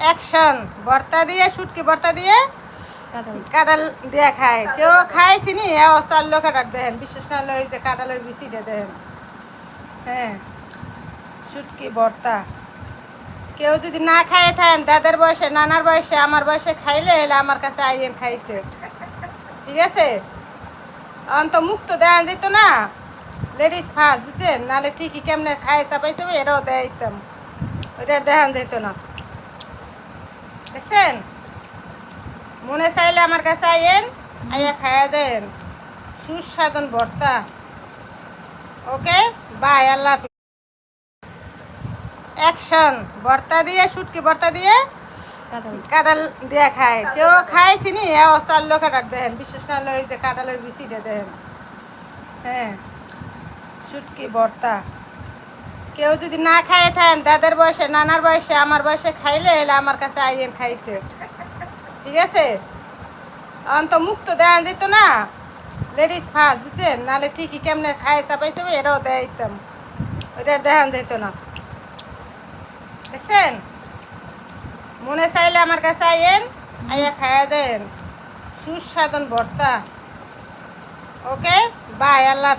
Action. ভর্তা দিয়ে, শুটকি ভর্তা দিয়ে কাঁঠাল দিয়ে খায়। কেউ খায় চিনি চার লোক দেখেন, বিশেষ না হলে ওই যে কাঁঠালের বিচিটা দেখেন। হ্যাঁ, শুটকি ভর্তা কেউ যদি না খায় থাকেন, দাদার বয়সে, নানার বয়সে, আমার বয়সে খাইলে এলে আমার কাছে আইয়েন খাইতে, ঠিক আছে? অন্ত মুক্ত দেওয়া যেত না, লেডিস ফার্স্ট, বুঝছেন? নাহলে ঠিকই কেমনে খায় চাপাইছে এটাও দেয়া দিতাম, ওইটা দেখান যেত না, দেখছেন? মনে চাইলে আমার কাছে আইয়েন, আইয়া খাইয়া দেন সুস্বাদন ভর্তা। ওকে, বাই, আল্লাহ হাফিজ। অ্যাকশন। ভর্তা দিয়ে, শুটকি ভর্তা দিয়ে কাঁঠাল দিয়ে খায়। কেউ খায় চিনি চার লোক দেখেন, বিশেষ না হলে ওই যে কাঁঠালের বিচিটা দেখেন। হ্যাঁ, শুটকি ভর্তা কেউ যদি না খায় থাকেন, দাদার বয়সে, নানার বয়সে, আমার বয়সে খাইলে এলে আমার কাছে আইয়েন খাইতে, ঠিক আছে? অন্ত মুক্ত দেওয়া যেত না, লেডিস ফার্স্ট, বুঝছেন? নাহলে ঠিকই কেমনে খায় চাপাইছে এটাও দেয়া দিতাম, ওইটা দেখান যেত না, দেখছেন? মনে চাইলে আমার কাছে আইয়েন, আইয়া খাইয়া দেন সুস্বাদন ভর্তা। ওকে, বাই, আল্লাহ হাফিজ।